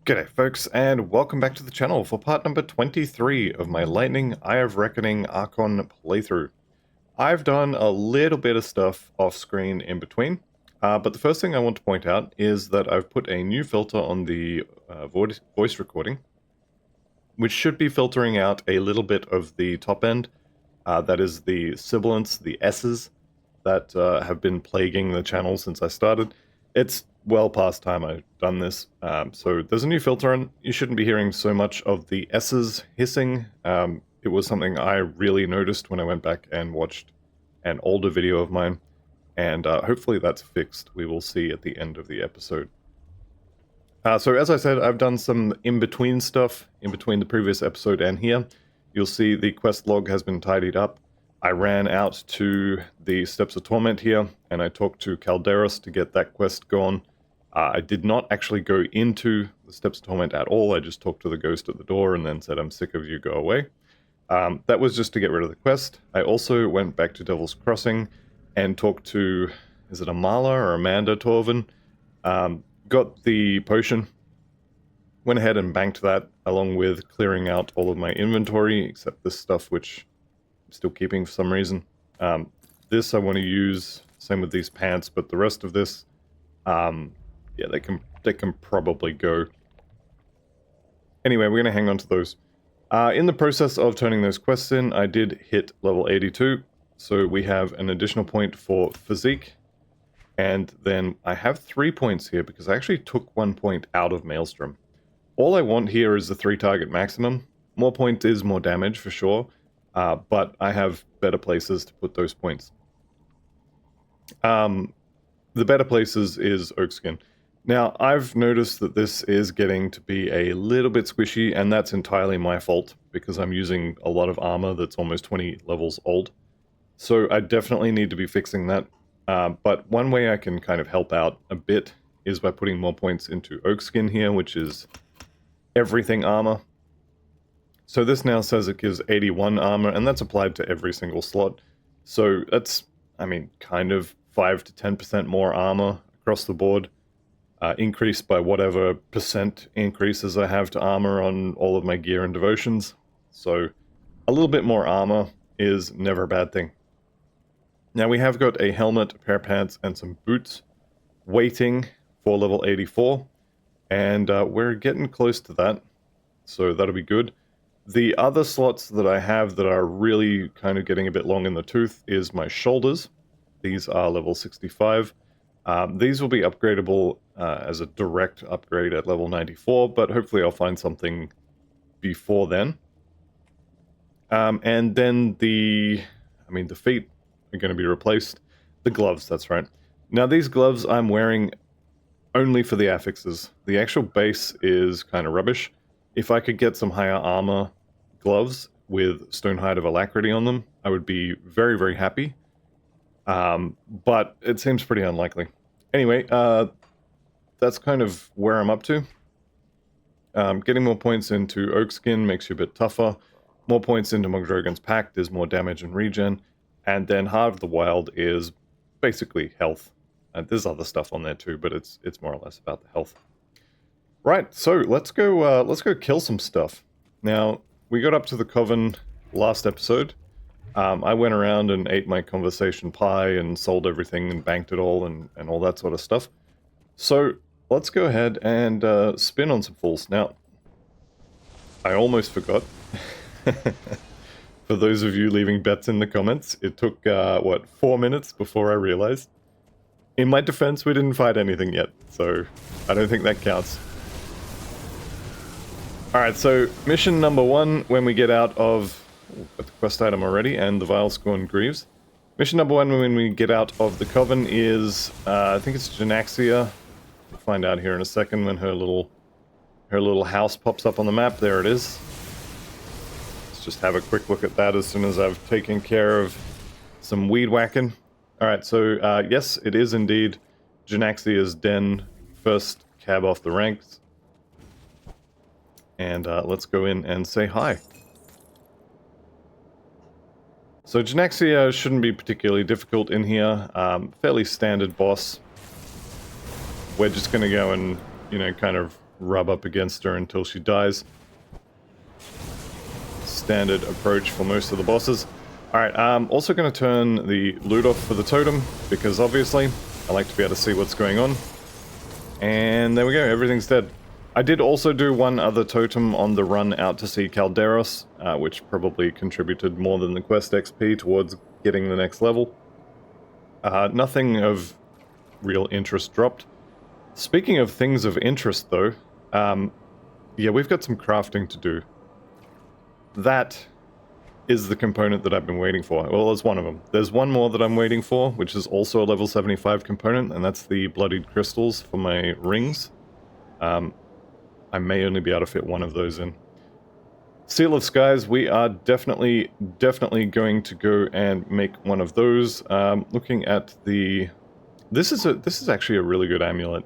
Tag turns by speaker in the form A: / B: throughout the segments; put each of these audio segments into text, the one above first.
A: G'day folks, and welcome back to the channel for part number 23 of my Lightning Eye of Reckoning Archon playthrough. I've done a little bit of stuff off screen in between, but the first thing I want to point out is that I've put a new filter on the voice recording, which should be filtering out a little bit of the top end, that is the sibilants, the S's, that have been plaguing the channel since I started. It's well past time I've done this, so there's a new filter on. You shouldn't be hearing so much of the S's hissing. It was something I really noticed when I went back and watched an older video of mine, and hopefully that's fixed. We will see at the end of the episode. So as I said, I've done some in-between stuff, in between the previous episode and here. You'll see the quest log has been tidied up. I ran out to the Steps of Torment here, and I talked to Calderos to get that quest going. I did not actually go into the Steps of Torment at all. I just talked to the ghost at the door and then said, "I'm sick of you, go away." That was just to get rid of the quest. I also went back to Devil's Crossing and talked to, is it Amala or Amanda Torvin? Got the potion, went ahead and banked that, along with clearing out all of my inventory, except this stuff which I'm still keeping for some reason. This I want to use, same with these pants, but the rest of this, yeah, they can probably go. Anyway, we're going to hang on to those. In the process of turning those quests in, I did hit level 82, so we have an additional point for physique. And then I have 3 points here because I actually took 1 point out of Maelstrom. All I want here is the 3 target maximum. More points is more damage for sure, but I have better places to put those points. The better places is Oakskin. Now, I've noticed that this is getting to be a little bit squishy, and that's entirely my fault because I'm using a lot of armor that's almost 20 levels old. So I definitely need to be fixing that. But one way I can kind of help out a bit is by putting more points into Oakskin here, which is everything armor. So this now says it gives 81 armor, and that's applied to every single slot. So that's, I mean, kind of 5 to 10% more armor across the board, increased by whatever percent increases I have to armor on all of my gear and devotions. So a little bit more armor is never a bad thing. Now we have got a helmet, a pair of pants, and some boots waiting for level 84, and we're getting close to that, so that'll be good. The other slots that I have that are really kind of getting a bit long in the tooth is my shoulders. These are level 65. These will be upgradable as a direct upgrade at level 94, but hopefully I'll find something before then. And then the feet are going to be replaced. The gloves, that's right. Now these gloves I'm wearing only for the affixes. The actual base is kind of rubbish. If I could get some higher armor gloves with Stonehide of Alacrity on them, I would be very, very happy. But it seems pretty unlikely. Anyway, that's kind of where I'm up to. Getting more points into Oakskin makes you a bit tougher. More points into Mogdrogan's Pact is more damage and regen. And then Heart of the Wild is basically health. There's other stuff on there too, but it's more or less about the health. Right, so let's go kill some stuff. Now, we got up to the Coven last episode. I went around and ate my conversation pie and sold everything and banked it all and all that sort of stuff. So let's go ahead and spin on some fools. Now, I almost forgot. For those of you leaving bets in the comments, it took, 4 minutes before I realized. In my defense, we didn't fight anything yet, so I don't think that counts. Alright, so mission number 1, when we get out of... got the quest item already, and the Vile Scorn Greaves. Mission number 1, when we get out of the Coven, is, I think it's Janaxia. We'll find out here in a second when her little house pops up on the map. There it is. Just have a quick look at that as soon as I've taken care of some weed whacking. Alright, so yes, it is indeed Janaxia's den, first cab off the ranks. And let's go in and say hi. So Janaxia shouldn't be particularly difficult in here, fairly standard boss. We're just going to go and, you know, kind of rub up against her until she dies. Standard approach for most of the bosses. Alright, I'm also going to turn the loot off for the totem, because obviously I like to be able to see what's going on. And there we go, everything's dead. I did also do one other totem on the run out to see Calderos, which probably contributed more than the quest XP towards getting the next level. Nothing of real interest dropped. Speaking of things of interest though, yeah, we've got some crafting to do. That is the component that I've been waiting for. Well, there's one of them. There's one more that I'm waiting for, which is also a level 75 component, and that's the bloodied crystals for my rings. I may only be able to fit one of those in. Seal of Skies, we are definitely going to go and make one of those. Looking at the... This is actually a really good amulet.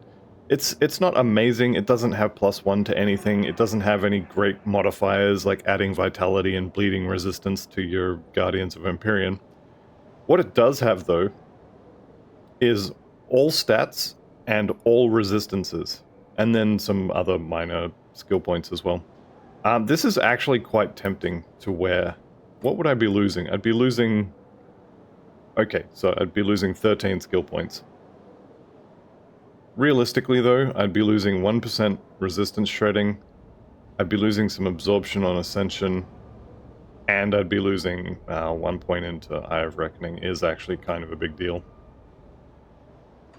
A: It's not amazing, it doesn't have +1 to anything, it doesn't have any great modifiers like adding vitality and bleeding resistance to your Guardians of Empyrean. What it does have though is all stats and all resistances, and then some other minor skill points as well. This is actually quite tempting to wear. What would I be losing? I'd be losing... Okay, so I'd be losing 13 skill points. Realistically though, I'd be losing 1% resistance shredding, I'd be losing some absorption on Ascension, and I'd be losing 1 point into Eye of Reckoning is actually kind of a big deal.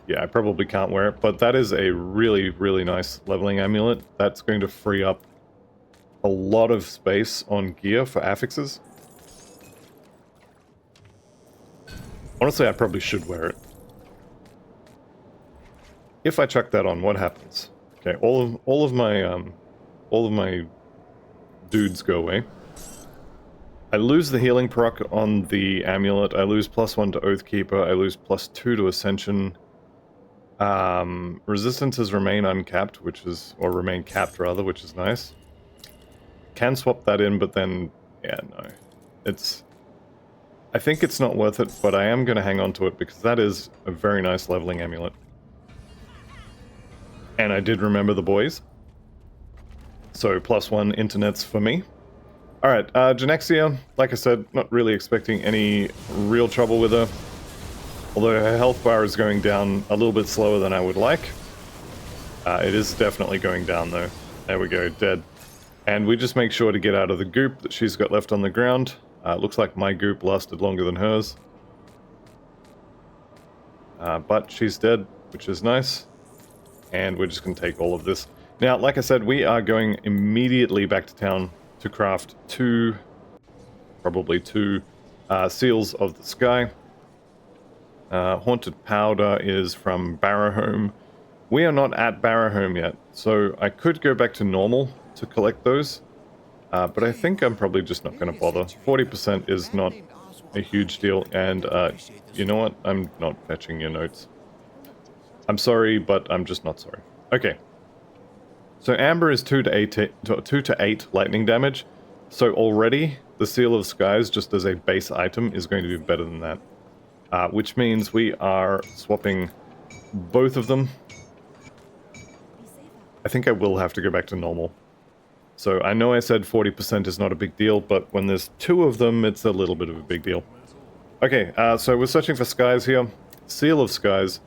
A: Yeah, I probably can't wear it, but that is a really, really nice leveling amulet. That's going to free up a lot of space on gear for affixes. Honestly, I probably should wear it. If I chuck that on, what happens? Okay, all of my dudes go away. I lose the healing proc on the amulet. I lose +1 to Oathkeeper. I lose +2 to Ascension. Resistances remain uncapped, or remain capped rather, which is nice. Can swap that in, but then, yeah, no. I think it's not worth it, but I am going to hang on to it because that is a very nice leveling amulet. And I did remember the boys. So +1 internets for me. Alright, Genexia, like I said, not really expecting any real trouble with her. Although her health bar is going down a little bit slower than I would like. It is definitely going down though. There we go, dead. And we just make sure to get out of the goop that she's got left on the ground. Looks like my goop lasted longer than hers. But she's dead, which is nice. And we're just going to take all of this. Now, like I said, we are going immediately back to town to craft probably two Seals of the Sky. Haunted Powder is from Barrowholm. We are not at Barrowholm yet, so I could go back to normal to collect those. But I think I'm probably just not going to bother. 40% is not a huge deal, and you know what? I'm not fetching your notes. I'm sorry, but I'm just not sorry. Okay. So Amber is 2 to 8 lightning damage. So already, the Seal of Skies, just as a base item, is going to be better than that. Which means we are swapping both of them. I think I will have to go back to normal. So I know I said 40% is not a big deal, but when there's 2 of them, it's a little bit of a big deal. Okay, so we're searching for skies here. Seal of Skies.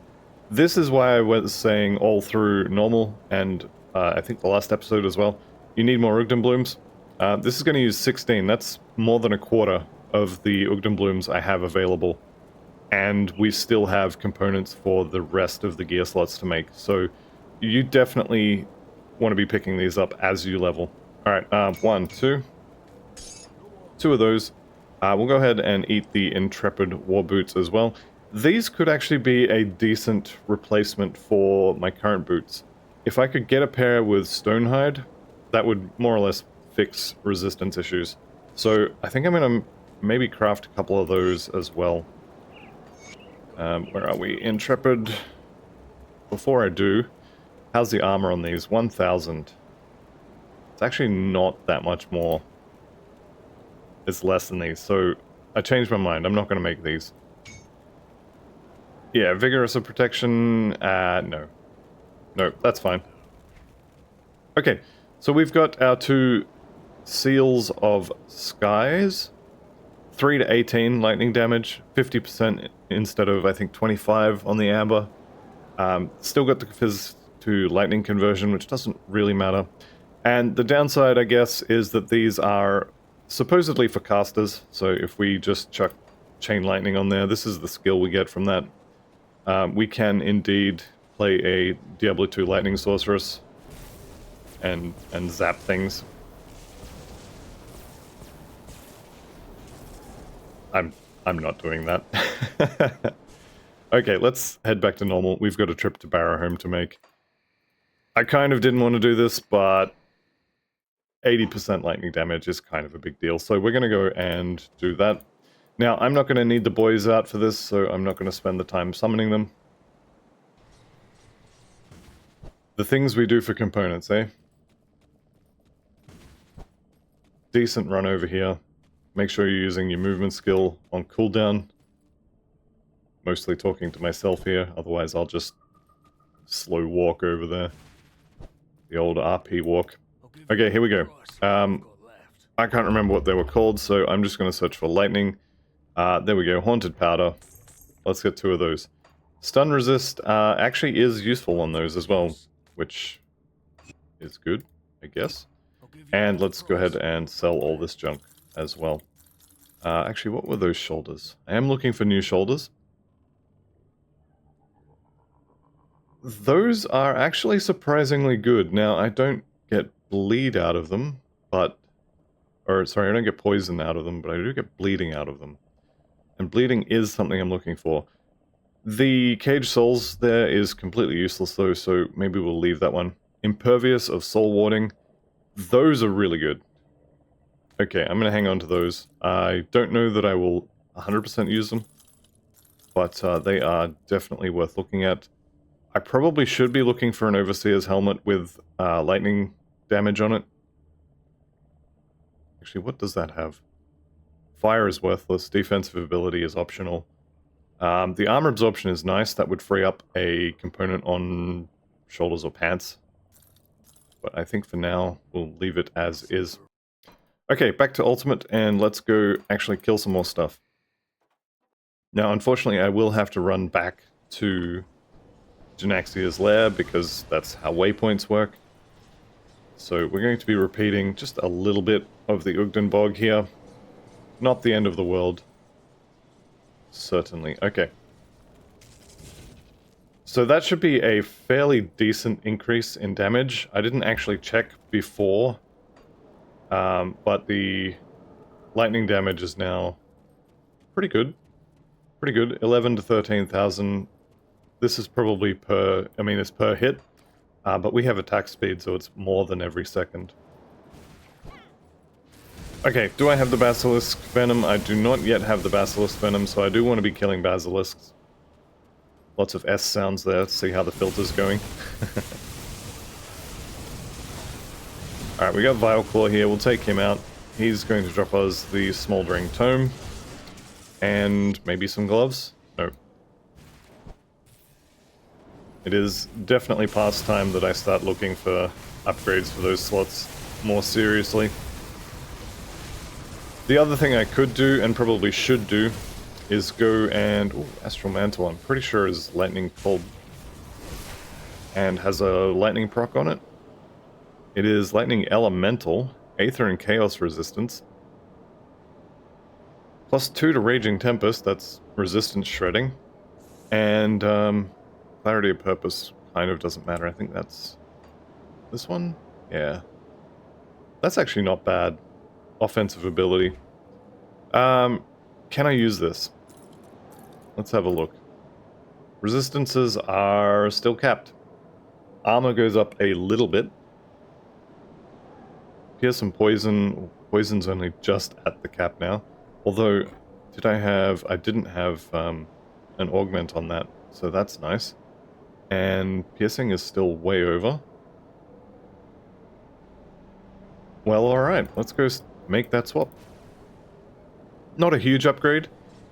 A: This is why I was saying all through normal, and I think the last episode as well, you need more Ugdenblooms. This is going to use 16. That's more than a quarter of the Ugdenblooms I have available. And we still have components for the rest of the gear slots to make. So you definitely want to be picking these up as you level. Alright, 1, 2. 2 of those. We'll go ahead and eat the Intrepid War Boots as well. These could actually be a decent replacement for my current boots. If I could get a pair with Stonehide, that would more or less fix resistance issues. So I think I'm going to maybe craft a couple of those as well. Where are we? Intrepid. Before I do, how's the armor on these? 1,000. It's actually not that much more. It's less than these, so I changed my mind. I'm not going to make these. Yeah, Vigorous of Protection, no. No, that's fine. Okay, so we've got our two Seals of Skies. 3 to 18 lightning damage, 50% instead of, I think, 25 on the Amber. Still got the Fizz to lightning conversion, which doesn't really matter. And the downside, I guess, is that these are supposedly for casters, so if we just chuck Chain Lightning on there, this is the skill we get from that. We can indeed play a Diablo 2 Lightning Sorceress and zap things. I'm not doing that. Okay, let's head back to normal. We've got a trip to Barrowholm to make. I kind of didn't want to do this, but 80% lightning damage is kind of a big deal, so we're going to go and do that. Now, I'm not going to need the boys out for this, so I'm not going to spend the time summoning them. The things we do for components, eh? Decent run over here. Make sure you're using your movement skill on cooldown. Mostly talking to myself here, otherwise I'll just slow walk over there. The old RP walk. Okay, here we go. I can't remember what they were called, so I'm just going to search for lightning. There we go, Haunted Powder. Let's get 2 of those. Stun resist actually is useful on those as well, which is good, I guess. And let's go ahead and sell all this junk as well. Actually, what were those shoulders? I am looking for new shoulders. Those are actually surprisingly good. Now, I don't get bleed out of them, but... Or, sorry, I don't get poison out of them, but I do get bleeding out of them. And bleeding is something I'm looking for. The Cage Souls there is completely useless though, so maybe we'll leave that one. Impervious of Soul Warding. Those are really good. Okay, I'm going to hang on to those. I don't know that I will 100% use them, but they are definitely worth looking at. I probably should be looking for an Overseer's helmet with lightning damage on it. Actually, what does that have? Fire is worthless, defensive ability is optional. The armor absorption is nice, that would free up a component on shoulders or pants. But I think for now, we'll leave it as is. Okay, back to ultimate, and let's go actually kill some more stuff. Now, unfortunately, I will have to run back to Janaxia's lair, because that's how waypoints work. So we're going to be repeating just a little bit of the Ugdenbog here. Not the end of the world. Certainly. Okay. So that should be a fairly decent increase in damage. I didn't actually check before, but the lightning damage is now pretty good. Pretty good. 11 to 13,000. This is probably per... I mean, it's per hit. But we have attack speed, so it's more than every second. Okay, do I have the Basilisk Venom? I do not yet have the Basilisk Venom, so I do want to be killing Basilisks. Lots of S sounds there. Let's see how the filter's going. Alright, we got Vileclaw here. We'll take him out. He's going to drop us the Smoldering Tome. And maybe some gloves? No. It is definitely past time that I start looking for upgrades for those slots more seriously. The other thing I could do, and probably should do, is go and... Ooh, Astral Mantle, I'm pretty sure is Lightning Cold. And has a Lightning proc on it. It is Lightning Elemental, Aether and Chaos Resistance. +2 to Raging Tempest, that's Resistance Shredding. And, Clarity of Purpose kind of doesn't matter. I think that's... this one? Yeah. That's actually not bad. Offensive ability. Can I use this? Let's have a look. Resistances are still capped. Armor goes up a little bit. Pierce and Poison. Poison's only just at the cap now. Although, did I have... I didn't have an augment on that, so that's nice. And Piercing is still way over. Well, alright. Let's go make that swap. Not a huge upgrade,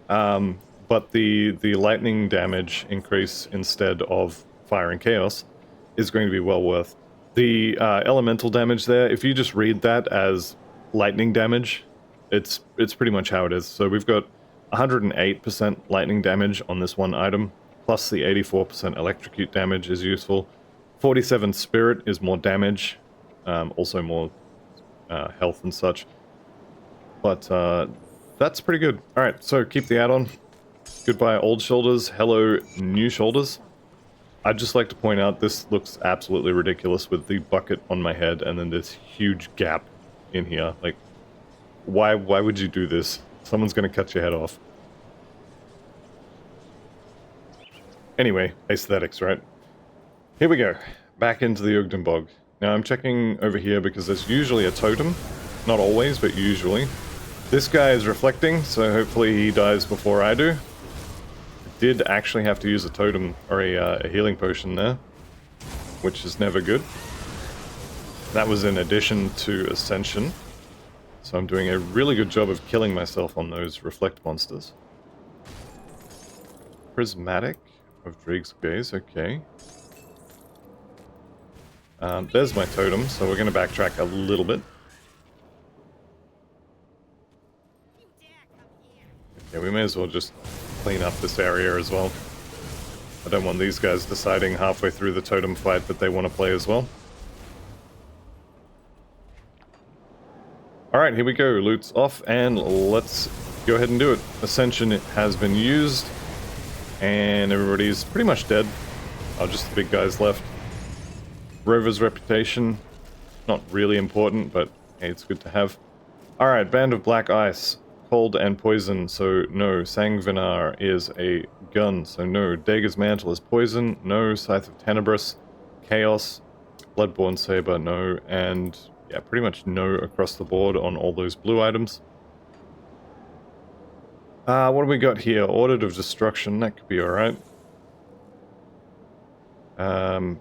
A: but the lightning damage increase instead of Fire and Chaos is going to be well worth. The elemental damage there, if you just read that as lightning damage, it's pretty much how it is. So we've got 108% lightning damage on this one item, plus the 84% electrocute damage is useful. 47 spirit is more damage, also more health and such. But that's pretty good. Alright, so keep the add-on. Goodbye old shoulders, hello new shoulders. I'd just like to point out this looks absolutely ridiculous with the bucket on my head and then this huge gap in here. Like, why would you do this? Someone's gonna cut your head off. Anyway, aesthetics, right? Here we go. Back into the Ugdenbog. Now I'm checking over here because there's usually a totem. Not always, but usually. This guy is reflecting, so hopefully he dies before I do. Did actually have to use a totem or a healing potion there, which is never good. That was in addition to Ascension, so I'm doing a really good job of killing myself on those reflect monsters. Prismatic of Drake's Gaze, okay. There's my totem, so we're going to backtrack a little bit. Okay, we may as well just clean up this area as well. I don't want these guys deciding halfway through the totem fight that they want to play as well. Alright, here we go. Loot's off, and let's go ahead and do it. Ascension has been used, and everybody's pretty much dead. Oh, just the big guys left. Rover's reputation, not really important, but hey, it's good to have. Alright, Band of Black Ice. Cold and poison, so no. Sangvinar is a gun, so no. Dagger's Mantle is poison, no. Scythe of Tenebris, Chaos, Bloodborne Saber, no. And yeah, pretty much no across the board on all those blue items. What do we got here? Audit of Destruction, that could be alright. No,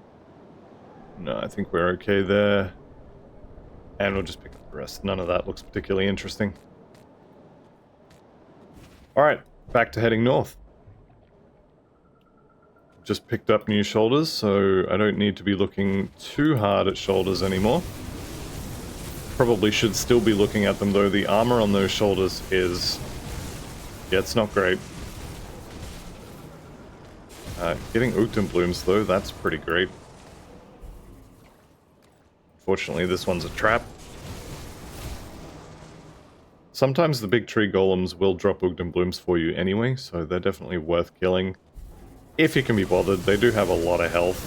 A: I think we're okay there. And we'll just pick up the rest. None of that looks particularly interesting. Alright, back to heading north. Just picked up new shoulders, so I don't need to be looking too hard at shoulders anymore. Probably should still be looking at them though. The armor on those shoulders is... yeah, it's not great. Getting Ugdenblooms though, that's pretty great. Fortunately, this one's a trap. Sometimes the big tree golems will drop Ugdenblooms for you anyway, so they're definitely worth killing. If you can be bothered, they do have a lot of health.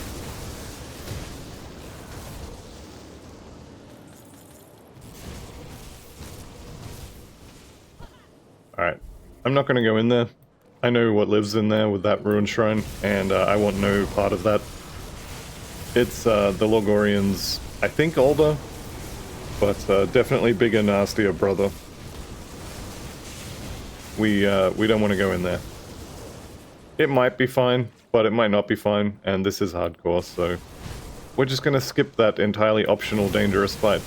A: Alright, I'm not going to go in there. I know what lives in there with that ruined shrine, and I want no part of that. It's the Logorians, I think older, but definitely bigger, nastier brother. We don't want to go in there. It might be fine, but it might not be fine, and this is hardcore, so we're just going to skip that entirely optional dangerous fight.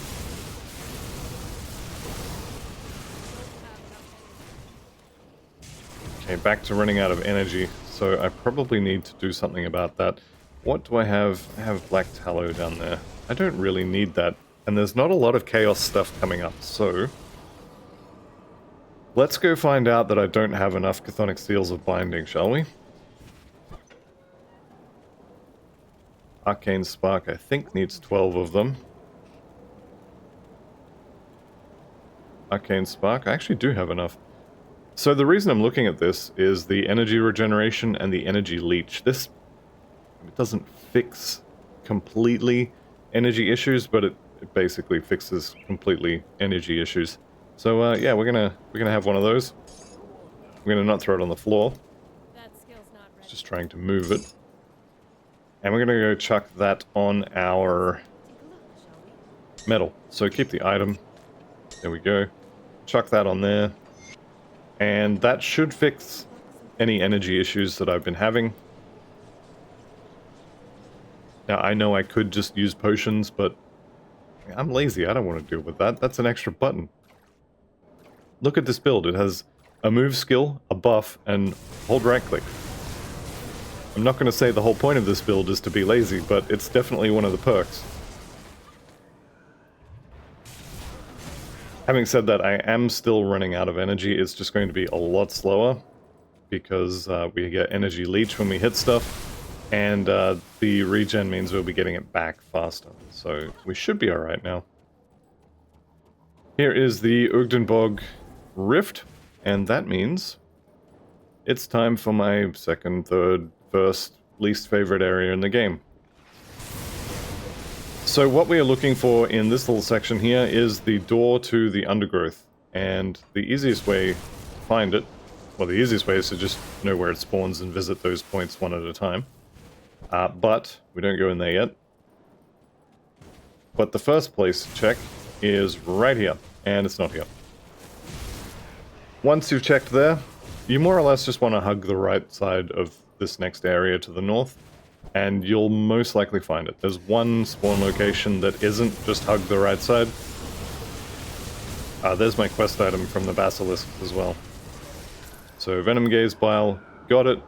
A: Okay, back to running out of energy, so I probably need to do something about that. What do I have? I have Black Tallow down there. I don't really need that, and there's not a lot of chaos stuff coming up, so... let's go find out that I don't have enough Chthonic Seals of Binding, shall we? Arcane Spark, I think, needs 12 of them. Arcane Spark, I actually do have enough. So the reason I'm looking at this is the energy regeneration and the energy leech. This, it doesn't fix completely energy issues, but it basically fixes completely energy issues. So yeah, we're gonna have one of those. We're gonna not throw it on the floor. Just trying to move it. And we're gonna go chuck that on our metal. So keep the item. There we go. Chuck that on there. And that should fix any energy issues that I've been having. Now, I know I could just use potions, but I'm lazy. I don't want to deal with that. That's an extra button. Look at this build. It has a move skill, a buff, and hold right click. I'm not going to say the whole point of this build is to be lazy, but it's definitely one of the perks. Having said that, I am still running out of energy. It's just going to be a lot slower because we get energy leech when we hit stuff, and the regen means we'll be getting it back faster. So we should be alright now. Here is the Ugdenbog rift, and that means it's time for my second, third, first, least favorite area in the game. So what we are looking for in this little section here is the door to the undergrowth, and the easiest way to find it, well, the easiest way is to just know where it spawns and visit those points one at a time. But we don't go in there yet. But the first place to check is right here, and it's not here. Once you've checked there, you more or less just want to hug the right side of this next area to the north, and you'll most likely find it. There's one spawn location that isn't just hug the right side. There's my quest item from the Basilisk as well. So Venom Gaze Bile, got it,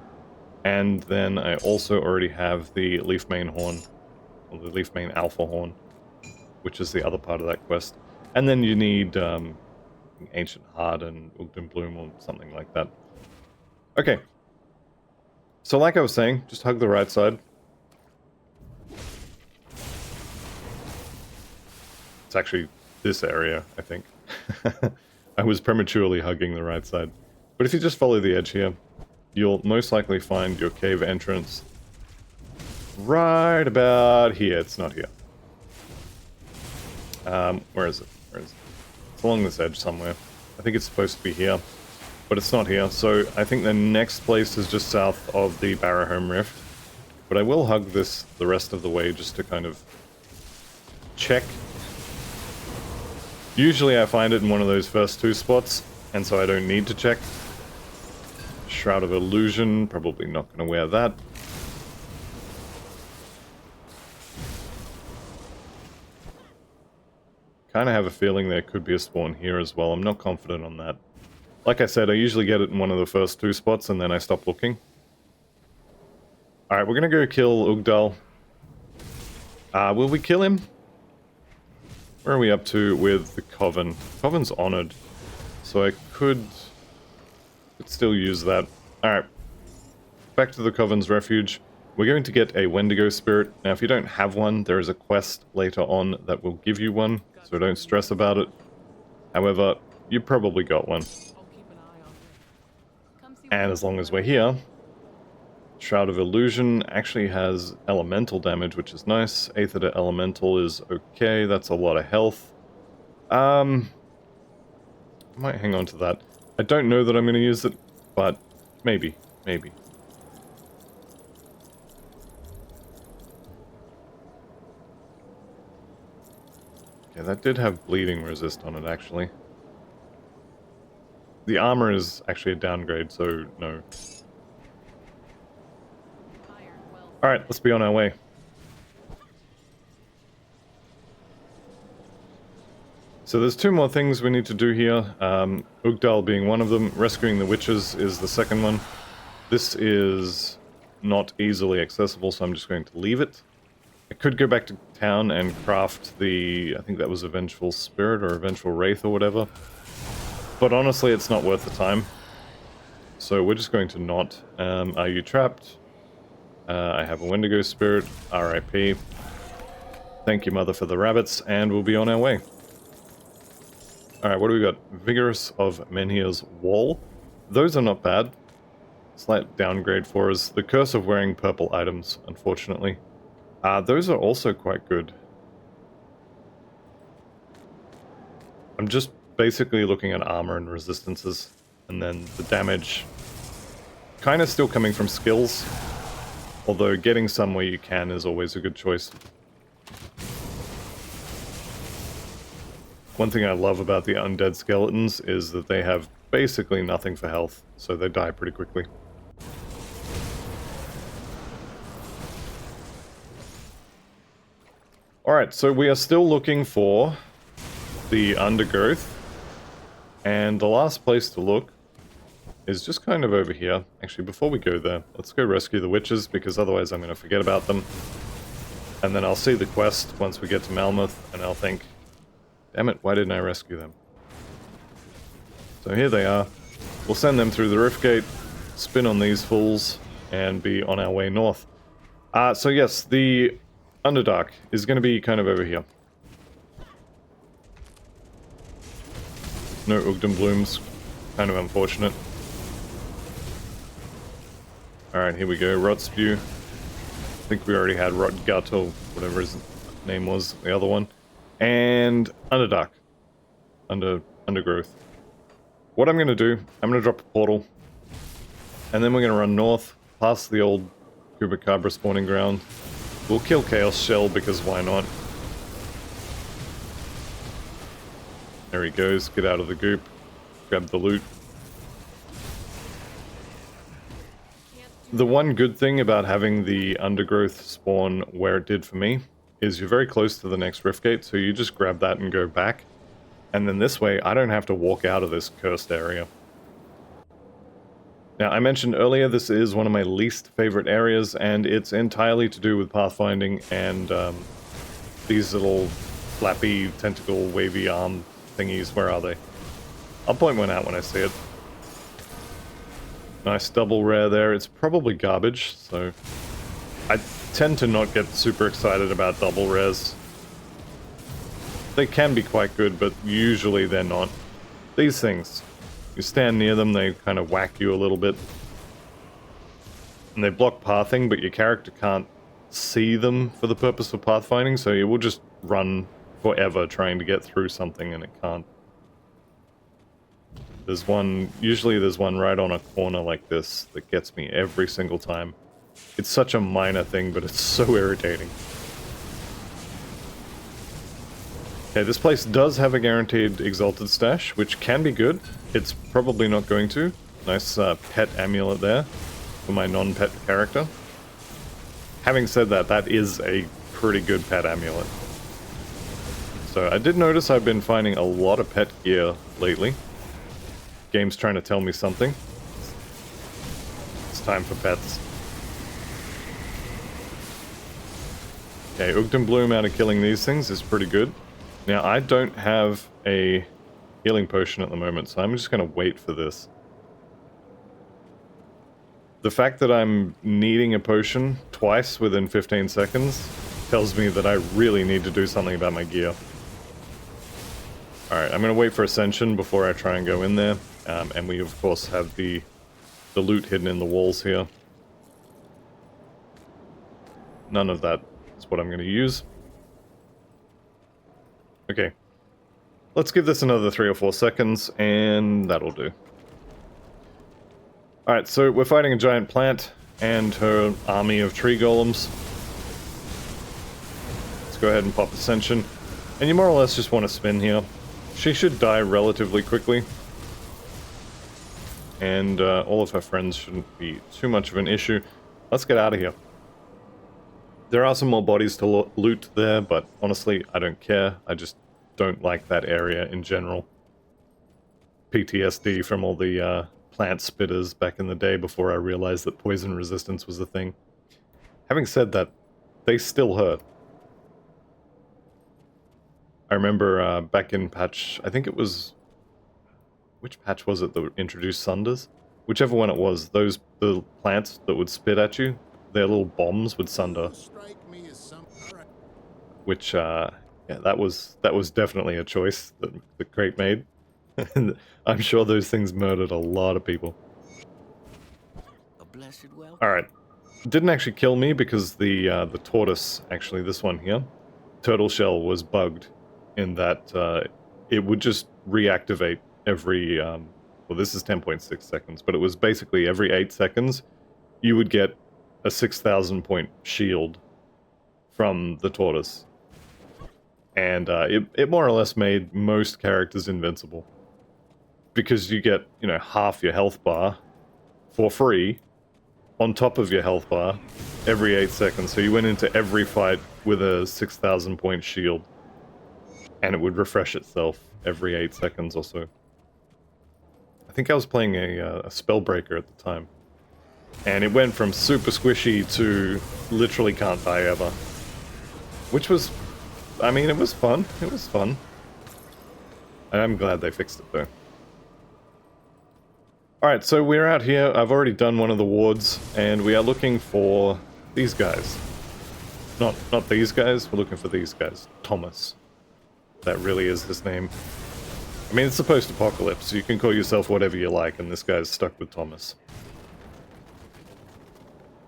A: and then I also already have the Leaf Mane Horn, or the Leaf Mane Alpha Horn, which is the other part of that quest. And then you need Ancient Heart and Ugdenbloom or something like that. Okay. So like I was saying, just hug the right side. It's actually this area, I think. I was prematurely hugging the right side. But if you just follow the edge here, you'll most likely find your cave entrance right about here. It's not here. Where is it? Where is it? It's along this edge somewhere. I think it's supposed to be here, but it's not here. So I think the next place is just south of the Barrowholm Rift. But I will hug this the rest of the way just to kind of check. Usually I find it in one of those first two spots, and so I don't need to check. Shroud of Illusion, probably not going to wear that. Kind of have a feeling there could be a spawn here as well. I'm not confident on that. Like I said, I usually get it in one of the first two spots and then I stop looking. Alright, we're going to go kill Ugdal. Will we kill him? Where are we up to with the Coven? Coven's honored, so I could still use that. Alright, back to the Coven's refuge. We're going to get a Wendigo spirit. Now, if you don't have one, there is a quest later on that will give you one, so don't stress about it. However, you probably got one. And as long as we're here, Shroud of Illusion actually has elemental damage, which is nice. Aether to Elemental is okay, that's a lot of health. I might hang on to that. I don't know that I'm going to use it, but maybe, maybe. Okay, that did have bleeding resist on it, actually. The armor is actually a downgrade, so no. Alright, let's be on our way. So there's two more things we need to do here. Ugdal being one of them. Rescuing the witches is the second one. This is not easily accessible, so I'm just going to leave it. I could go back to town and craft the... I think that was a Vengeful Spirit or a Vengeful Wraith or whatever. But honestly, it's not worth the time. So we're just going to not. Are you trapped? I have a Wendigo Spirit, RIP. Thank you, Mother, for the rabbits, and we'll be on our way. Alright, what do we got? Vigorous of Menhir's Wall. Those are not bad. Slight downgrade for us. The curse of wearing purple items, unfortunately. Those are also quite good. I'm just basically looking at armor and resistances, and then the damage kind of still coming from skills. Although getting some where you can is always a good choice. One thing I love about the undead skeletons is that they have basically nothing for health, so they die pretty quickly. Alright, so we are still looking for the undergrowth, and the last place to look is just kind of over here. Actually, before we go there, let's go rescue the witches, because otherwise I'm going to forget about them. And then I'll see the quest once we get to Malmouth, and I'll think, damn it, why didn't I rescue them? So here they are. We'll send them through the rift gate, spin on these fools, and be on our way north. So yes, the Underdark is going to be kind of over here. No Ugdenblooms. Kind of unfortunate. Alright, here we go. Rot Spew. I think we already had Rot Gut or whatever his name was, the other one. And Underdark. Undergrowth. What I'm going to do, I'm going to drop a portal. And then we're going to run north, past the old Chupacabra spawning ground. We'll kill Chaos Shell because why not? There he goes. Get out of the goop. Grab the loot. The one good thing about having the undergrowth spawn where it did for me is you're very close to the next rift gate, so you just grab that and go back. And then this way, I don't have to walk out of this cursed area. Now, I mentioned earlier this is one of my least favorite areas, and it's entirely to do with pathfinding and these little flappy, tentacle, wavy arm thingies. Where are they? I'll point one out when I see it. Nice double rare there. It's probably garbage, so I tend to not get super excited about double rares. They can be quite good, but usually they're not. These things, you stand near them, they kind of whack you a little bit. And they block pathing, but your character can't see them for the purpose of pathfinding, so you will just run forever trying to get through something and it can't. There's one, usually there's one right on a corner like this that gets me every single time. It's such a minor thing, but it's so irritating. Okay, this place does have a guaranteed Exalted stash, which can be good. It's probably not going to. Nice pet amulet there for my non-pet character. Having said that, that is a pretty good pet amulet. So I did notice I've been finding a lot of pet gear lately. Game's trying to tell me something. It's time for pets. Okay, Ugdenbloom out of killing these things is pretty good. Now, I don't have a healing potion at the moment, so I'm just going to wait for this. The fact that I'm needing a potion twice within 15 seconds tells me that I really need to do something about my gear. Alright, I'm going to wait for Ascension before I try and go in there. And we, of course, have the loot hidden in the walls here. None of that is what I'm going to use. Okay. Let's give this another 3 or 4 seconds, and that'll do. Alright, so we're fighting a giant plant and her army of tree golems. Let's go ahead and pop Ascension. And you more or less just want to spin here. She should die relatively quickly. And all of her friends shouldn't be too much of an issue. Let's get out of here. There are some more bodies to loot there, but honestly, I don't care. I just don't like that area in general. PTSD from all the plant spitters back in the day before I realized that poison resistance was a thing. Having said that, they still hurt. I remember back in patch, I think it was... Which patch was it that introduced Sunders? Whichever one it was, those the plants that would spit at you, their little bombs would sunder. Which, yeah, that was definitely a choice that the crate made. And I'm sure those things murdered a lot of people. Alright. Didn't actually kill me because the tortoise, actually this one here, turtle shell was bugged in that it would just reactivate every, well this is 10.6 seconds, but it was basically every 8 seconds you would get a 6,000 point shield from the tortoise. And it more or less made most characters invincible. Because you get, you know, half your health bar for free on top of your health bar every 8 seconds. So you went into every fight with a 6,000 point shield. And it would refresh itself every 8 seconds or so. I think I was playing a Spellbreaker at the time. And it went from super squishy to literally can't die ever. Which was, I mean, it was fun. It was fun. And I'm glad they fixed it though. Alright, so we're out here. I've already done one of the wards, and we are looking for these guys. Not these guys, we're looking for these guys. Thomas. That really is his name. I mean, it's the post-apocalypse, so you can call yourself whatever you like, and this guy's stuck with Thomas.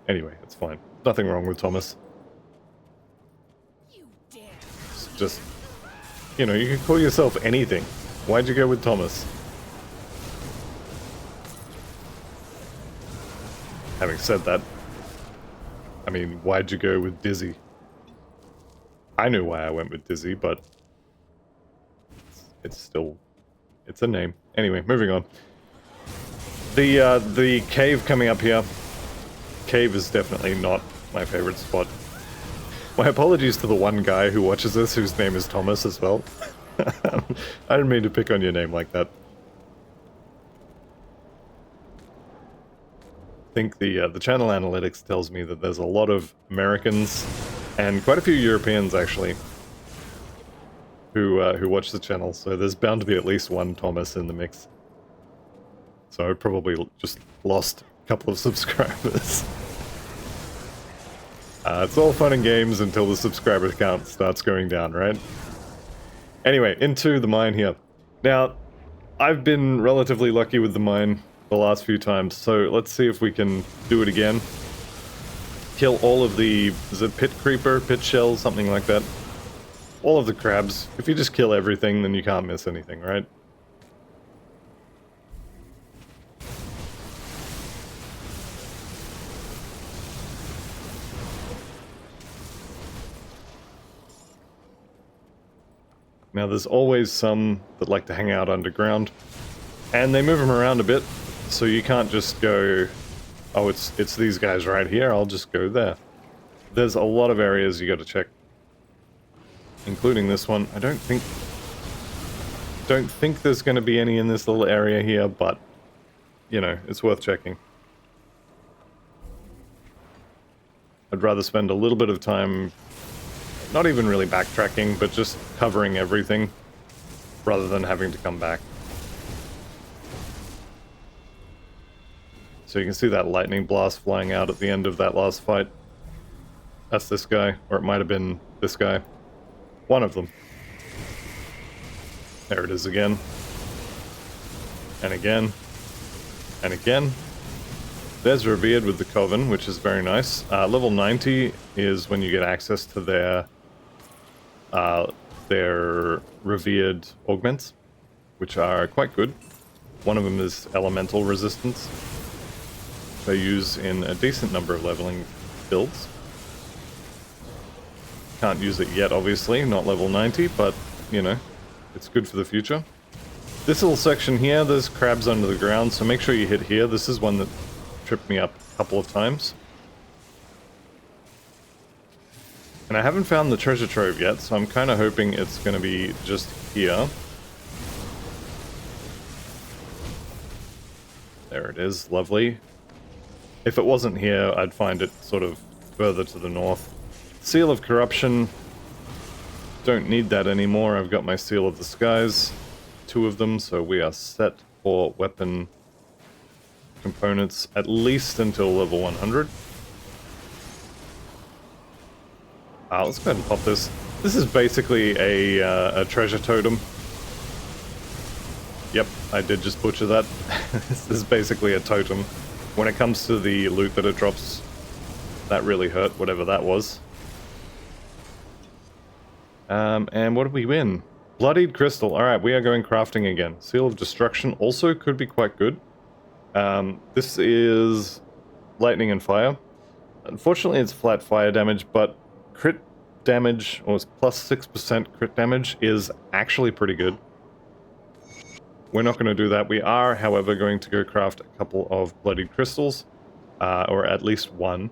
A: Anyway, it's fine. Nothing wrong with Thomas. It's just, you know, you can call yourself anything. Why'd you go with Thomas? Having said that, I mean, why'd you go with Dizzy? I knew why I went with Dizzy, but it's still, it's a name. Anyway, moving on. The cave coming up here. Cave is definitely not my favorite spot. My apologies to the one guy who watches this, whose name is Thomas as well. I didn't mean to pick on your name like that. I think the channel analytics tells me that there's a lot of Americans and quite a few Europeans actually who watch the channel, so there's bound to be at least one Thomas in the mix. So I probably just lost a couple of subscribers. It's all fun and games until the subscriber count starts going down, right? Anyway, into the mine here. Now, I've been relatively lucky with the mine the last few times, so let's see if we can do it again. Kill all of the, is it pit creeper, pit shell, something like that? All of the crabs. If you just kill everything, then you can't miss anything, right? Now there's always some that like to hang out underground, and they move them around a bit, so you can't just go, oh, it's these guys right here, I'll just go there. There's a lot of areas you gotta check, including this one. I don't think there's gonna be any in this little area here, but, you know, it's worth checking. I'd rather spend a little bit of time not even really backtracking, but just covering everything, rather than having to come back. So you can see that lightning blast flying out at the end of that last fight. That's this guy, or it might have been this guy. One of them. There it is again. And again. And again. There's Revered with the Coven, which is very nice. Level 90 is when you get access to their Revered augments, which are quite good. One of them is Elemental Resistance. They use in a decent number of leveling builds. Can't use it yet, obviously, not level 90, but, you know, it's good for the future. This little section here, there's crabs under the ground, so make sure you hit here. This is one that tripped me up a couple of times. And I haven't found the treasure trove yet, so I'm kind of hoping it's going to be just here. There it is, lovely. If it wasn't here, I'd find it sort of further to the north. Seal of Corruption. Don't need that anymore. I've got my Seal of the Skies. 2 of them, so we are set for weapon components at least until level 100. Let's go ahead and pop this. This is basically a treasure totem. Yep, I did just butcher that. This is basically a totem. When it comes to the loot that it drops, that really hurt, whatever that was. And what did we win? Bloodied Crystal. Alright, we are going crafting again. Seal of Destruction also could be quite good. This is lightning and fire. Unfortunately, it's flat fire damage, but crit damage, or plus 6% crit damage, is actually pretty good. We're not going to do that. We are, however, going to go craft a couple of bloodied crystals, or at least one.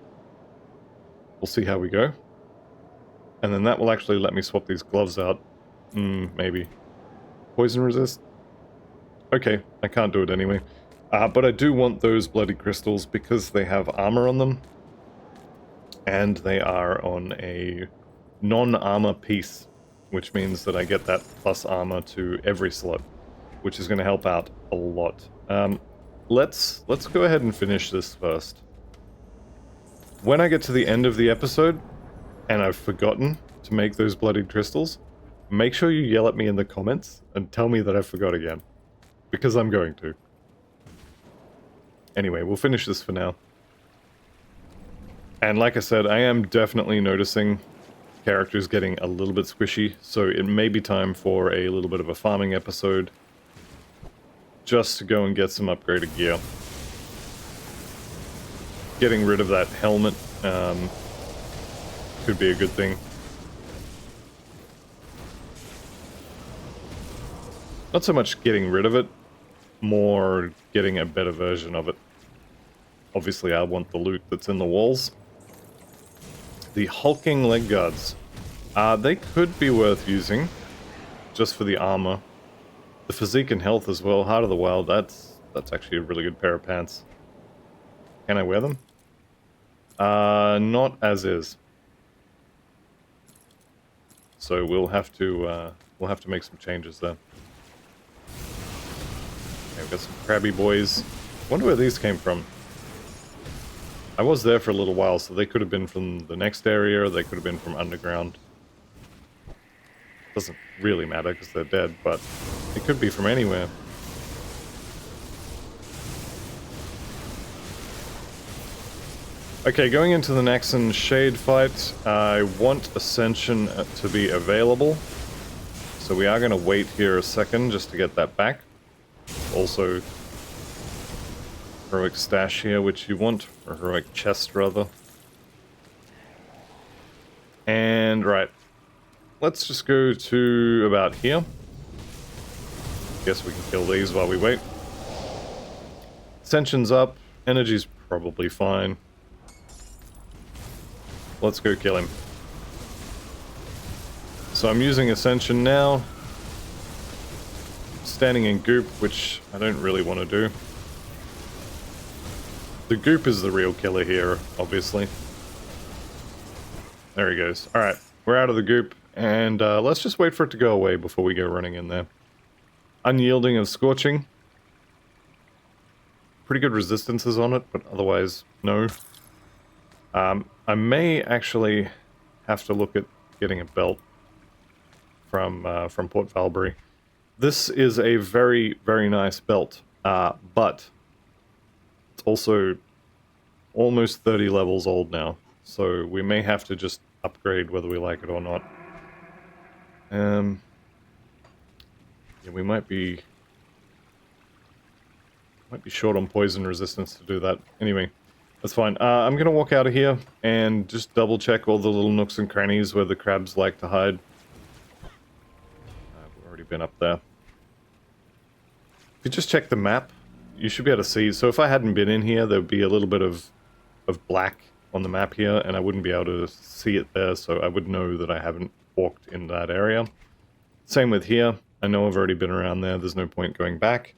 A: We'll see how we go. And then that will actually let me swap these gloves out. Maybe. Poison resist? Okay, I can't do it anyway. But I do want those bloodied crystals because they have armor on them. And they are on a non-armor piece, which means that I get that plus armor to every slot, which is going to help out a lot. let's go ahead and finish this first. When I get to the end of the episode, and I've forgotten to make those bloodied crystals, make sure you yell at me in the comments and tell me that I forgot again. Because I'm going to. Anyway, we'll finish this for now. And like I said, I am definitely noticing characters getting a little bit squishy, so it may be time for a little bit of a farming episode. Just to go and get some upgraded gear. Getting rid of that helmet could be a good thing. Not so much getting rid of it, more getting a better version of it. Obviously I want the loot that's in the walls. The hulking leg guards. They could be worth using, just for the armor. The physique and health as well. Heart of the Wild, that's actually a really good pair of pants. Can I wear them? Not as is. So we'll have to make some changes there. Okay, we've got some crabby boys. Wonder where these came from. I was there for a little while, so they could have been from the next area, or they could have been from underground. Doesn't really matter because they're dead, but it could be from anywhere. Okay, going into the Naxxon Shade fight, I want Ascension to be available. So we are going to wait here a second just to get that back. Also, Heroic Stash here, which you want, or Heroic Chest rather. And right, let's just go to about here. Guess we can kill these while we wait. Ascension's up, energy's probably fine. Let's go kill him. So I'm using Ascension now. Standing in goop, which I don't really want to do. The goop is the real killer here, obviously. There he goes. Alright, we're out of the goop, and let's just wait for it to go away before we go running in there. Unyielding of Scorching. Pretty good resistances on it, but otherwise, no. I may actually have to look at getting a belt from Port Valbury. This is a very, very nice belt, but it's also almost 30 levels old now, so we may have to just upgrade whether we like it or not. Yeah, we might be short on poison resistance to do that. Anyway, that's fine. I'm gonna walk out of here and just double check all the little nooks and crannies where the crabs like to hide. We've already been up there. If you just check the map, you should be able to see. So if I hadn't been in here, there'd be a little bit of black on the map here, and I wouldn't be able to see it there, so I would know that I haven't walked in that area. Same with here. I know I've already been around there. There's no point going back.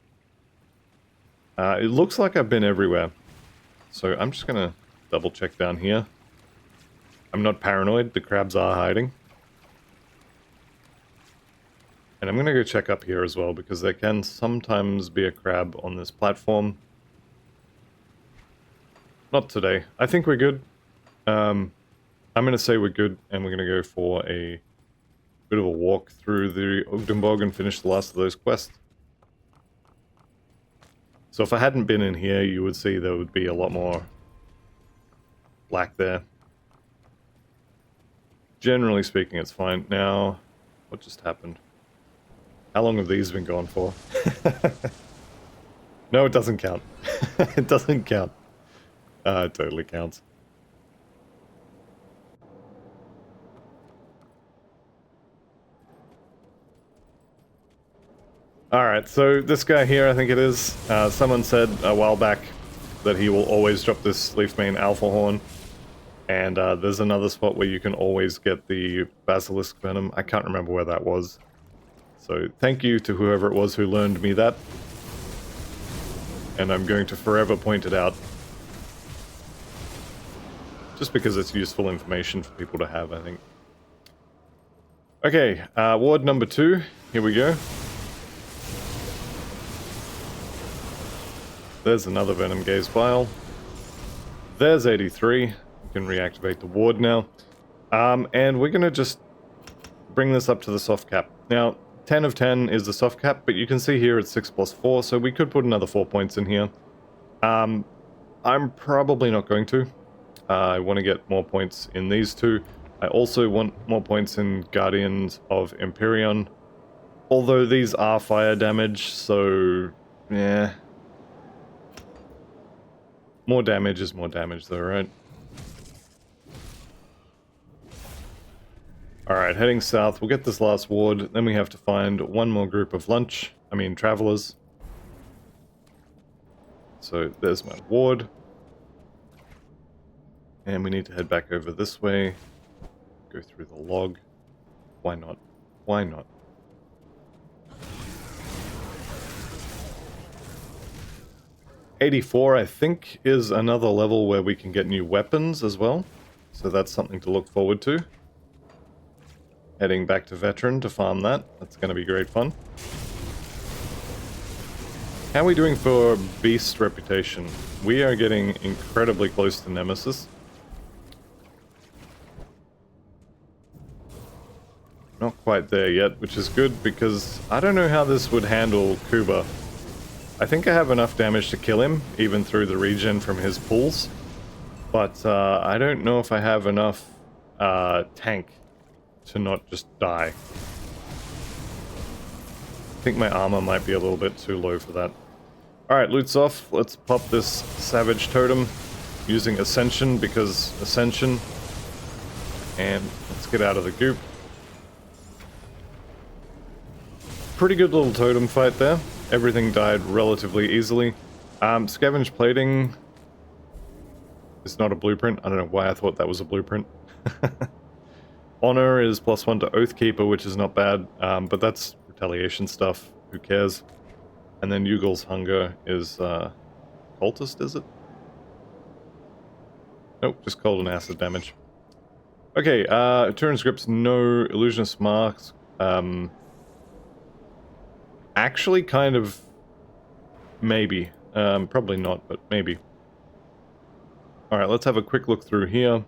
A: It looks like I've been everywhere. So I'm just going to double check down here. I'm not paranoid. The crabs are hiding. And I'm going to go check up here as well, because there can sometimes be a crab on this platform. Not today. I think we're good. I'm going to say we're good, and we're going to go for a bit of a walk through the Ugdenbog and finish the last of those quests. So if I hadn't been in here, you would see there would be a lot more black there. Generally speaking, it's fine. Now, what just happened? How long have these been gone for? No, it doesn't count. It doesn't count. It totally counts. Alright, so this guy here, I think it is, someone said a while back that he will always drop this Leafmane Alpha Horn. And there's another spot where you can always get the Basilisk Venom. I can't remember where that was. So thank you to whoever it was who learned me that. And I'm going to forever point it out. Just because it's useful information for people to have, I think. Okay, ward number 2. Here we go. There's another Venom Gaze Vial. There's 83. We can reactivate the ward now. And we're going to just bring this up to the soft cap. Now, 10 of 10 is the soft cap, but you can see here it's 6 plus 4, so we could put another 4 points in here. I'm probably not going to. I want to get more points in these two. I also want more points in Guardians of Empyrean. Although these are fire damage, so... yeah. More damage is more damage though, right? Alright, heading south. We'll get this last ward. Then we have to find one more group of travelers. So there's my ward. And we need to head back over this way. Go through the log. Why not? Why not? '84, I think, is another level where we can get new weapons as well. So that's something to look forward to. Heading back to Veteran to farm that. That's going to be great fun. How are we doing for Beast reputation? We are getting incredibly close to Nemesis. Not quite there yet, which is good because I don't know how this would handle Kuba. I think I have enough damage to kill him, even through the regen from his pulls. But I don't know if I have enough tank to not just die. I think my armor might be a little bit too low for that. Alright, loot's off. Let's pop this Savage Totem using Ascension because Ascension. And let's get out of the goop. Pretty good little totem fight there. Everything died relatively easily. Scavenge Plating is not a blueprint. I don't know why I thought that was a blueprint. Honor is +1 to Oathkeeper, which is not bad, but that's retaliation stuff. Who cares? And then Yugel's Hunger is Cultist, is it? Nope, just cold and acid damage. Okay, Turin's Grips, no. Illusionist Marks. Actually, kind of, maybe. Probably not, but maybe. Alright, let's have a quick look through here.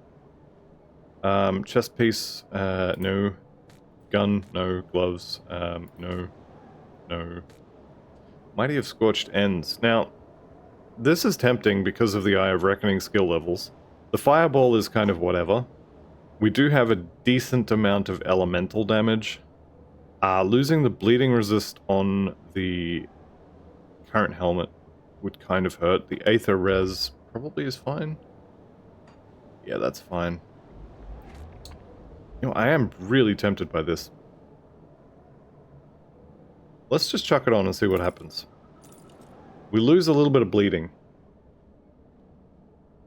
A: Chest piece, no. Gun, no. Gloves, no. No. Mighty of Scorched Ends. Now, this is tempting because of the Eye of Reckoning skill levels. The Fireball is kind of whatever. We do have a decent amount of elemental damage. Losing the bleeding resist on the current helmet would kind of hurt. The Aether res probably is fine. Yeah, that's fine. You know, I am really tempted by this. Let's just chuck it on and see what happens. We lose a little bit of bleeding,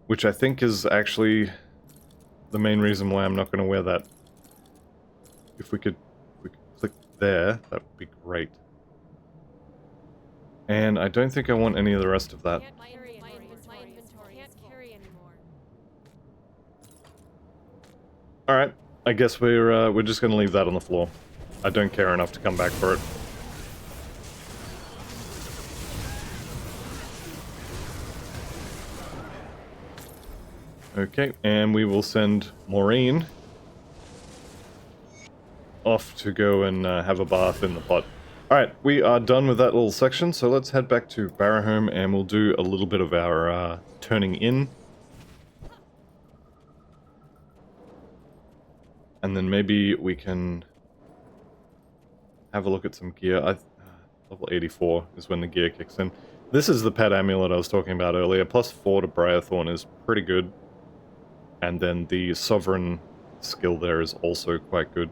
A: which I think is actually the main reason why I'm not going to wear that. If we could click there, that would be great. And I don't think I want any of the rest of that. Alright, I guess we're just going to leave that on the floor. I don't care enough to come back for it. Okay, and we will send Maureen off to go and have a bath in the pot. Alright, we are done with that little section, so let's head back to Barrowholm and we'll do a little bit of our turning in. And then maybe we can have a look at some gear. Level 84 is when the gear kicks in. This is the pet amulet I was talking about earlier. +4 to Briarthorn is pretty good. And then the Sovereign skill there is also quite good.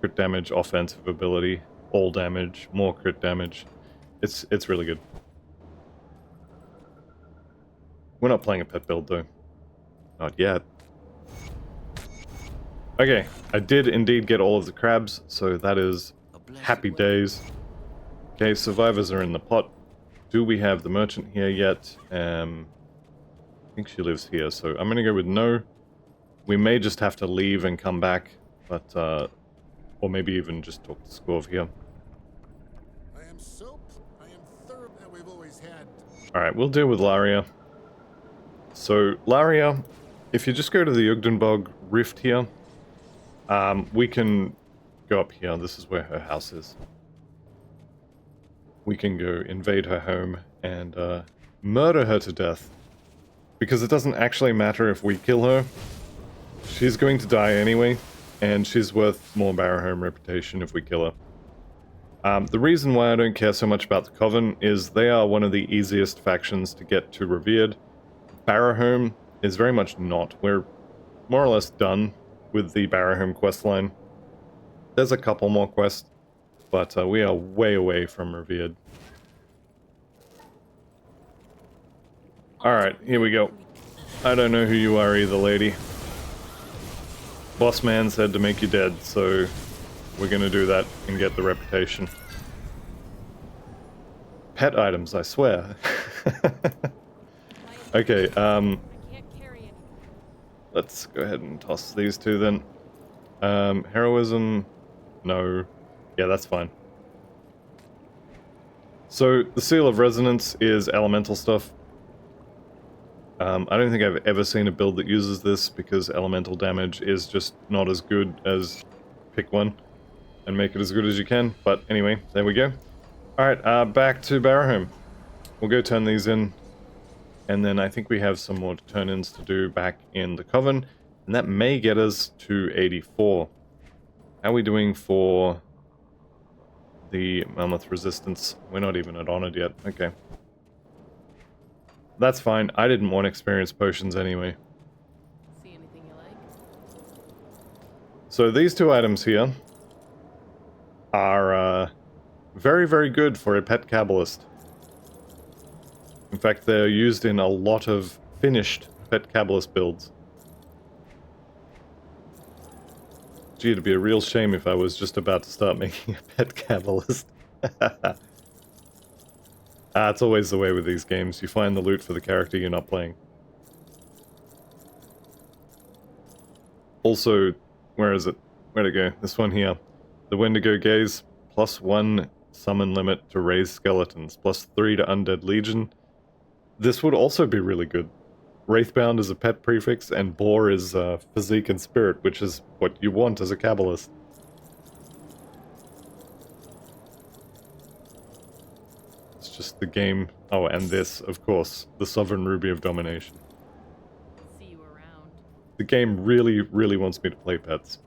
A: Crit damage, offensive ability, all damage, more crit damage. It's really good. We're not playing a pet build though. Not yet. Okay, I did indeed get all of the crabs, so that is happy days. Okay, survivors are in the pot. Do we have the merchant here yet? I think she lives here, so I'm gonna go with no. We may just have to leave and come back, but, or maybe even just talk to Scorv here. Alright, we'll deal with Laria. So, Laria, if you just go to the Ugdenbog rift here, we can go up here. This is where her house is. We can go invade her home and murder her to death. Because it doesn't actually matter if we kill her. She's going to die anyway, and she's worth more Barrowholm reputation if we kill her. The reason why I don't care so much about the Coven is they are one of the easiest factions to get to Revered. Barrowholm is very much not. We're more or less done with the Barrowholm questline. There's a couple more quests, but we are way away from Revered. Alright, here we go. I don't know who you are either, lady. Boss man said to make you dead, so we're gonna do that and get the reputation. Pet items, I swear. Okay, let's go ahead and toss these two then. Heroism, no. Yeah, that's fine. So, the Seal of Resonance is elemental stuff. I don't think I've ever seen a build that uses this because elemental damage is just not as good as pick one and make it as good as you can. But anyway, there we go. Alright, back to Barrowholm. We'll go turn these in. And then I think we have some more turn-ins to do back in the Coven. And that may get us to 84. How are we doing for the Mammoth Resistance? We're not even at Honored yet. Okay. That's fine. I didn't want experience potions anyway.
B: See anything you like?
A: So these two items here are very, very good for a pet Kabbalist. In fact, they're used in a lot of finished pet Kabbalist builds. Gee, it'd be a real shame if I was just about to start making a pet Kabbalist. It's always the way with these games. You find the loot for the character you're not playing. Also, where is it? Where'd it go? This one here. The Wendigo Gaze, +1 summon limit to raise skeletons, +3 to Undead Legion. This would also be really good. Wraithbound is a pet prefix, and Boar is physique and spirit, which is what you want as a Kabbalist. Just the game. Oh, and this, of course, the Sovereign Ruby of Domination.
B: See you around.
A: The game really, really wants me to play pets.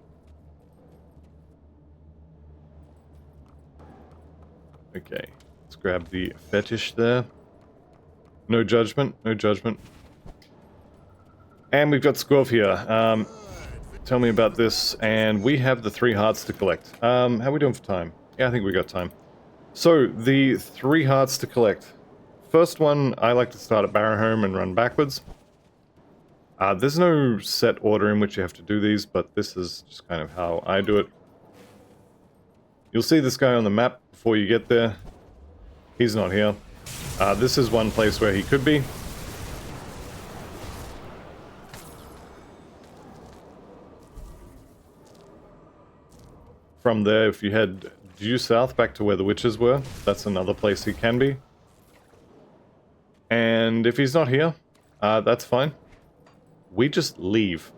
A: Okay, let's grab the fetish there. No judgment, no judgment. And we've got Squov here. Tell me about this, and we have the 3 hearts to collect. How are we doing for time? Yeah, I think we got time. So, the 3 hearts to collect. First one, I like to start at Barrowholm and run backwards. There's no set order in which you have to do these, but this is just kind of how I do it. You'll see this guy on the map before you get there. He's not here. This is one place where he could be. From there, if you head due south back to where the witches were, that's another place he can be. And if he's not here, that's fine. We just leave.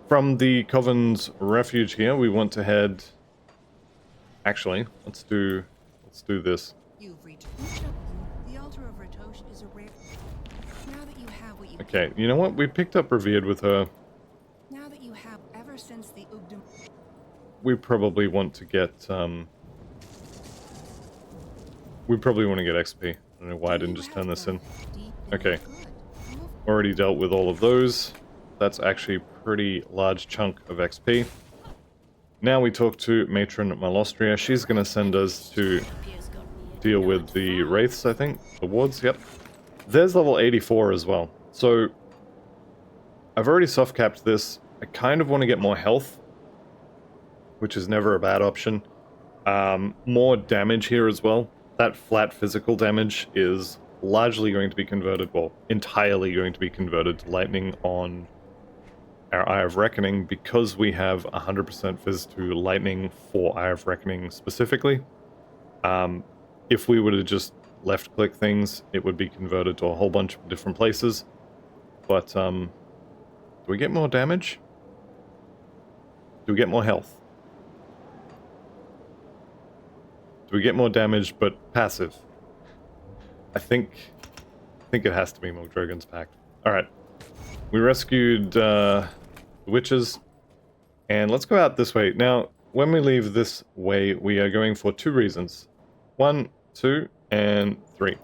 A: From the Coven's refuge here, we want to head... Actually, let's do this.
C: You've reached the altar of Ratosh is a rare. Now that you have what you
A: Okay, you know what? We picked up Revered with her.
C: Now that you have ever since the Ugdum.
A: We probably want to get we probably want to get XP. I don't know why I didn't just turn this in. Okay. Already dealt with all of those. That's actually a pretty large chunk of XP. Now we talk to Matron Malostria. She's going to send us to deal with the Wraiths, I think. The wards, yep. There's level 84 as well. So, I've already soft-capped this. I kind of want to get more health, which is never a bad option. More damage here as well. That flat physical damage is largely going to be converted, well, entirely going to be converted to lightning on our Eye of Reckoning because we have 100% Fizz to lightning for Eye of Reckoning specifically. if we were to just left-click things, it would be converted to a whole bunch of different places. But, do we get more damage? Do we get more health? Do we get more damage, but passive? I think it has to be Mogdragon's Pact. Alright. We rescued, the witches. And let's go out this way. Now, when we leave this way, we are going for 2 reasons. 1, 2, and 3.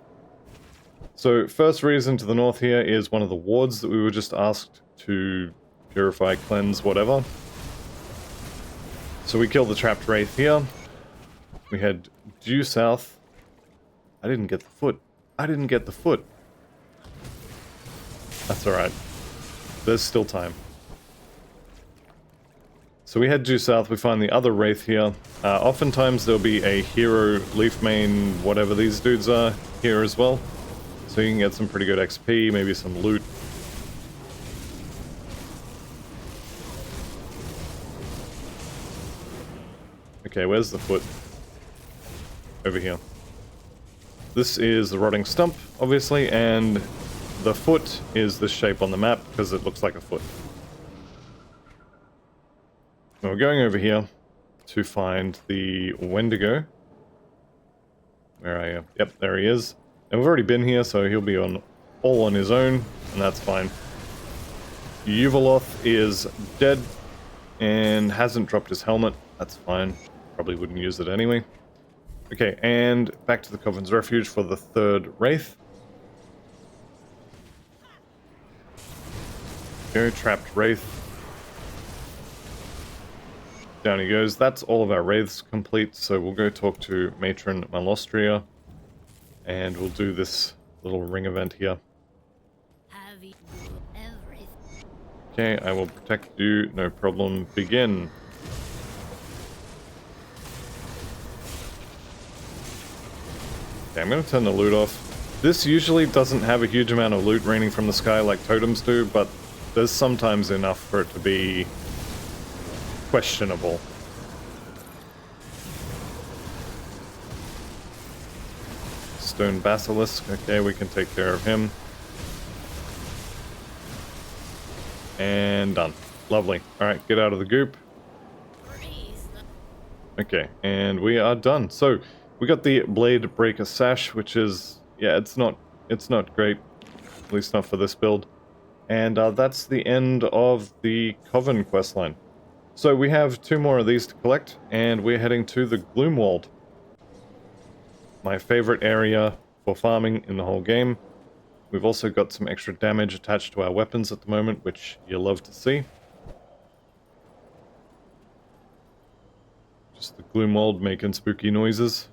A: So, first reason to the north here is one of the wards that we were just asked to purify, cleanse, whatever. So we kill the trapped wraith here. We head due south. I didn't get the foot. I didn't get the foot. That's alright. There's still time. So we head due south, we find the other wraith here. Oftentimes there'll be a hero, leaf main, whatever these dudes are, here as well. So you can get some pretty good XP, maybe some loot. Okay, where's the foot? Over here. This is the rotting stump, obviously, and the foot is this shape on the map because it looks like a foot. Now we're going over here to find the Wendigo. Where are you? Yep, there he is. And we've already been here, so he'll be all on his own, and that's fine. Yuvaloth is dead and hasn't dropped his helmet. That's fine. Probably wouldn't use it anyway. Okay, and back to the Covens Refuge for the third Wraith. Go, trapped Wraith. Down he goes. That's all of our Wraiths complete, so we'll go talk to Matron Malostria. And we'll do this little ring event here. Okay, I will protect you, no problem. Begin. Okay, I'm going to turn the loot off. This usually doesn't have a huge amount of loot raining from the sky like totems do, but there's sometimes enough for it to be questionable. Stone Basilisk, okay, we can take care of him. And done. Lovely. Alright, get out of the goop. Okay, and we are done. So, we got the Blade Breaker Sash, which is, yeah, it's not great. At least not for this build. And that's the end of the Coven questline. So we have 2 more of these to collect, and we're heading to the Gloomwald. My favorite area for farming in the whole game. We've also got some extra damage attached to our weapons at the moment, which you'll love to see. Just the Gloomwald making spooky noises.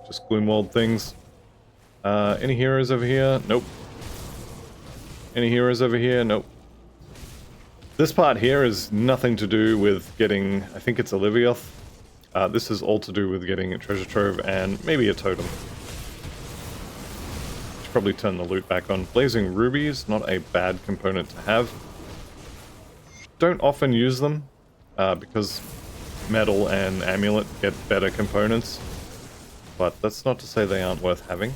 A: Just Gloomwald things. Any heroes over here? Nope. Any heroes over here? Nope. This part here is nothing to do with getting, I think it's Olivioth. This is all to do with getting a treasure trove and maybe a totem. Should probably turn the loot back on. Blazing rubies, not a bad component to have. Don't often use them, because metal and amulet get better components. But that's not to say they aren't worth having.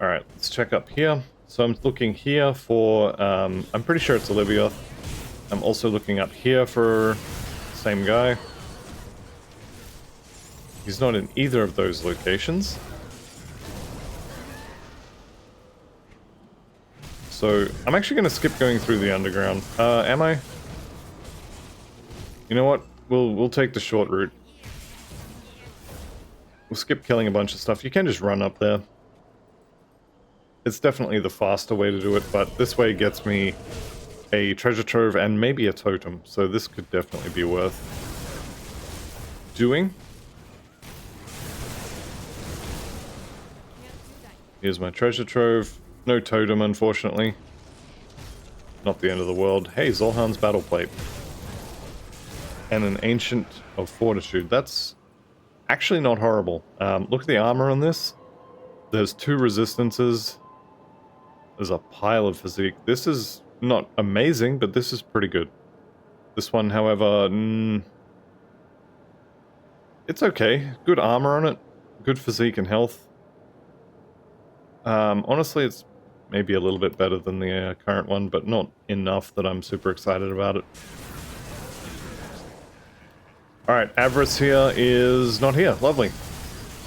A: Alright, let's check up here. So I'm looking here for, I'm pretty sure it's Olivioth. I'm also looking up here for the same guy. He's not in either of those locations. So I'm actually going to skip going through the underground. Am I? You know what? We'll take the short route. We'll skip killing a bunch of stuff. You can just run up there. It's definitely the faster way to do it, but this way gets me a treasure trove and maybe a totem, so this could definitely be worth doing. Here's my treasure trove. No totem, unfortunately. Not the end of the world. Hey, Zolhan's battle plate. And an Ancient of Fortitude. That's actually not horrible. Look at the armor on this. There's 2 resistances. There's a pile of physique. This is not amazing, but this is pretty good. This one, however, It's okay. Good armor on it. Good physique and health. Honestly, it's maybe a little bit better than the current one, but not enough that I'm super excited about it. Alright, Avarice here is not here. Lovely.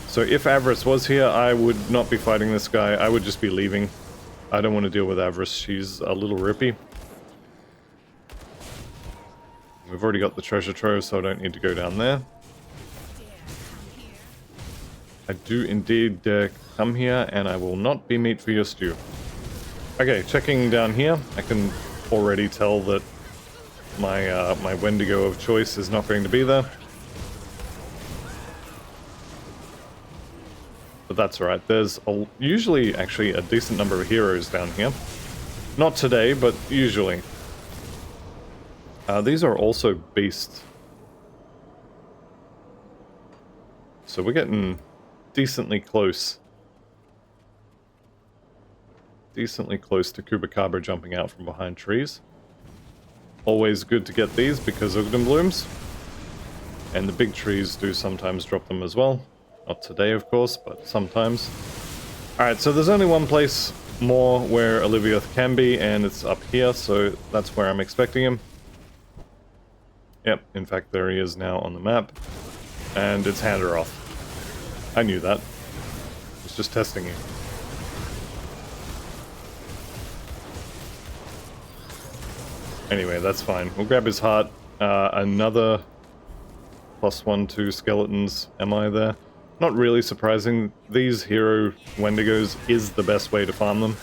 A: So if Avarice was here, I would not be fighting this guy. I would just be leaving. I don't want to deal with Avarice. She's a little rippy. We've already got the treasure trove, so I don't need to go down there. I do indeed come here, and I will not be meat for your stew. Okay, checking down here, I can already tell that my my Wendigo of choice is not going to be there. But that's alright. There's usually actually a decent number of heroes down here. Not today, but usually. These are also beasts. So we're getting decently close. Decently close to Kubakabra jumping out from behind trees. Always good to get these because Ugdenblooms. And the big trees do sometimes drop them as well. Not today, of course, but sometimes. Alright, so there's only one place more where Olivioth can be, and it's up here, so that's where I'm expecting him. Yep, in fact, there he is now on the map. And it's Handeroth. I knew that. I was just testing you. Anyway, that's fine. We'll grab his heart. Another +1 to skeletons. Am I there? Not really surprising. These hero Wendigos is the best way to farm them.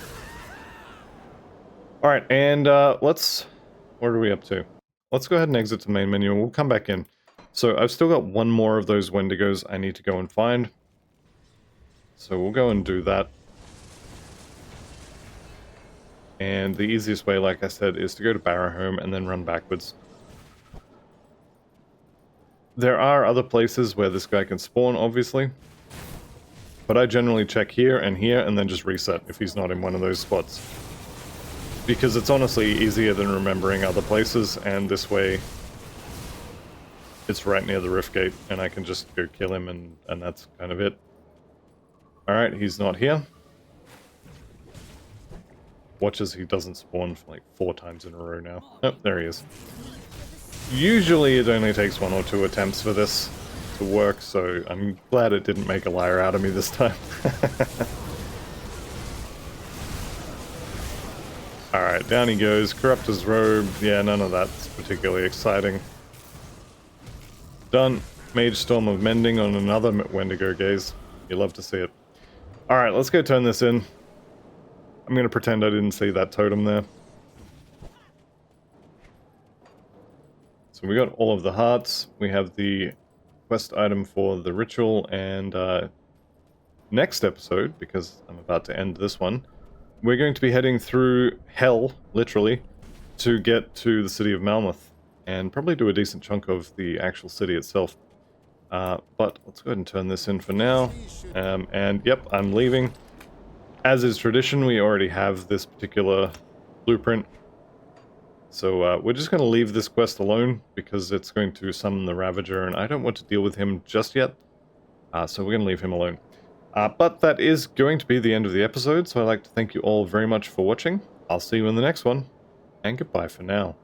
A: Alright, and let's... What are we up to? Let's go ahead and exit the main menu and we'll come back in. So I've still got one more of those Wendigos I need to go and find. So we'll go and do that. And the easiest way, like I said, is to go to Barrowholm and then run backwards. There are other places where this guy can spawn, obviously. But I generally check here and then just reset if he's not in one of those spots. Because it's honestly easier than remembering other places, and this way it's right near the rift gate, and I can just go kill him, and that's kind of it. Alright, he's not here. Watch as he doesn't spawn for like 4 times in a row now. Oh, there he is. Usually it only takes 1 or 2 attempts for this to work, so I'm glad it didn't make a liar out of me this time. Alright, down he goes. Corrupt his robe. Yeah, none of that's particularly exciting. Done. Mage Storm of Mending on another Wendigo gaze. You love to see it. Alright, let's go turn this in. I'm going to pretend I didn't see that totem there. So we got all of the hearts. We have the quest item for the ritual, and next episode, because I'm about to end this one, we're going to be heading through hell, literally, to get to the city of Malmouth, and probably do a decent chunk of the actual city itself. But let's go ahead and turn this in for now. And yep, I'm leaving. As is tradition, we already have this particular blueprint. So we're just going to leave this quest alone, because it's going to summon the Ravager, and I don't want to deal with him just yet. So we're going to leave him alone. But that is going to be the end of the episode, so I'd like to thank you all very much for watching. I'll see you in the next one, and goodbye for now.